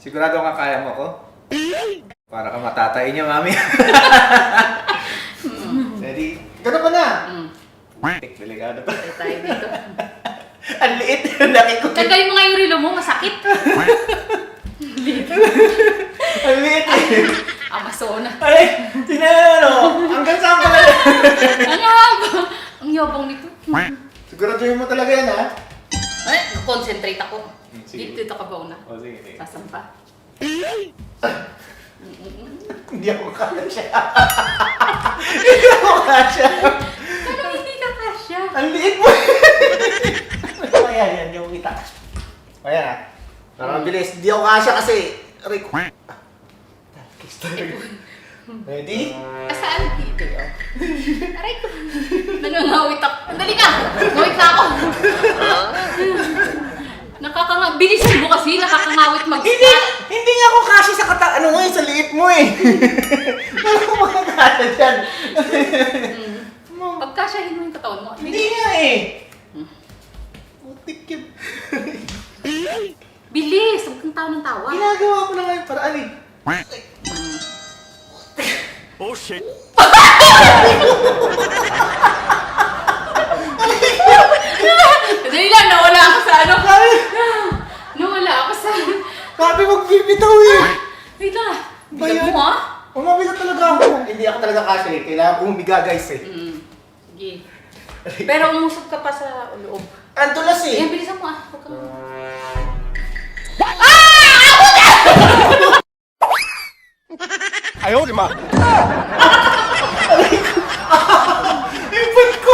Sigurado ka kaya mo ko? Para ka matatay niya, mami. Ready? Ganun ka na! Delikado to. Tayo tayo dito. Ang liit. Laki ko. Tanggalin mo nga yung relo mo, masakit. Ang liit eh. Amazona. Ay, tinano. Hanggang saan ka na? Ang haba. Ang yabang nito. Siguraduhin mo talaga yan, ha? Ay, concentrate ako. Sige. Dito ka ba una? O, sige, sige. Sasampa. Hindi ako kasya. Hindi ako kasya. Paano hindi ka kasya? Ang liit mo. Ayan, yan. Hindi ako kita. Ayan, ha? Para mabilis. Hindi ako kasya kasi... Aray ko. Ready? Saan dito yun? Aray ko. Nangangawit ako. Andali ka! Ngawit na ako. Bilisan mo kasi, nakakangawit mag-start. Hindi nga ako kasi sa ano mo sa liit mo eh. Ano ko makakasa dyan? Pagkasyahin mo yung katawan mo. Hindi nga eh. Putik yun. Bilis! Huwag kang tawa ng tawa. Ginagawa ko na nga yung paraan eh. Oh shit. Dali lang, nawala ako sa ano. Nawala ako sa... Sabi magbibitaw eh. Wait lang. Ba Bigat yan? mo ah. Umabigat talaga ako. Hindi ako talaga kasi eh. Kailangan ko humiga guys eh. Sige. Pero umusap ka pa sa loob. Ang tulas eh. Ayan, bilisan mo ah. Huwag kang... Ayaw, di ma. Ipad ko.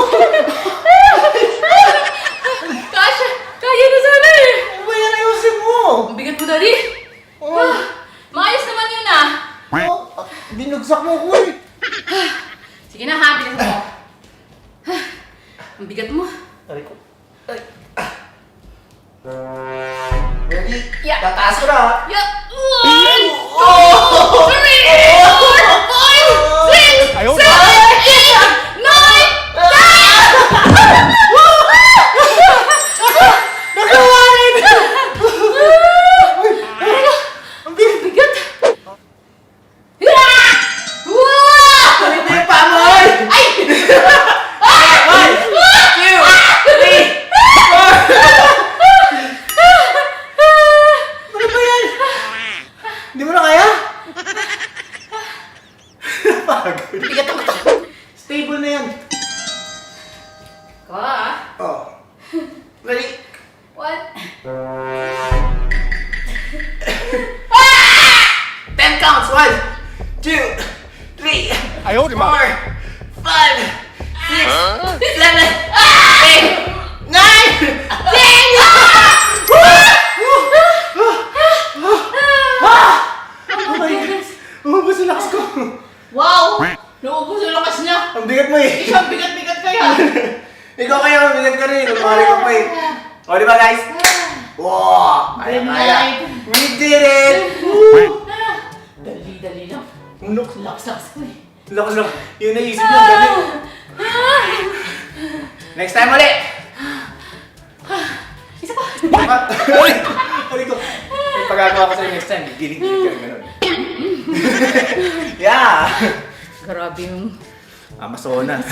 Kasha! Kaya na sana eh! Ano ba yan ayusin mo? Ang bigat mo dali. Oh. Maayos naman yun ah. Oh, binugsak mo ko eh. Sige na ha, bilisan mo. Ang bigat mo. Aray ko. Ay. Ready? Yeah. Tataas ko na ha. Yeah. 1, 2, 3, 4, 5, 6, 7, 8, 9, 10! Ayaw. Nagawa rin! Ang bigat! Wow! Ano yung pamoy? Ay! 1, 2, 3, 4! Ano ba yan? Hindi mo na kaya? Napagod. Bigat ang mata. Stable na yan. Ko ah. Oh. Ready? What? 10 counts. 1, 2, 3, Ayaw, di 4, ma. 5, 6, 7, 8, 9, 10! Oh my God! Umubos yung lakas ko. Wow! Naubos yung lakas niya. Ang bigat mo eh. Isang bigat-bigat kaya. Ikaw kaya mabigat ka rin. Lumari ka pa eh. O, di ba guys? Wow! Kaya, kaya. We did it! Woo! Dali-dali lang. Unok. Lakas-lakas ko eh. Lakas lang. Yun naisip lang dali. Next time ulit! Isa pa. Dapat. Ay ko. May pagagawa ko sa'yo next time. Giling-giling ka rin ganun. Yeah! Grabe yung... Amazonas.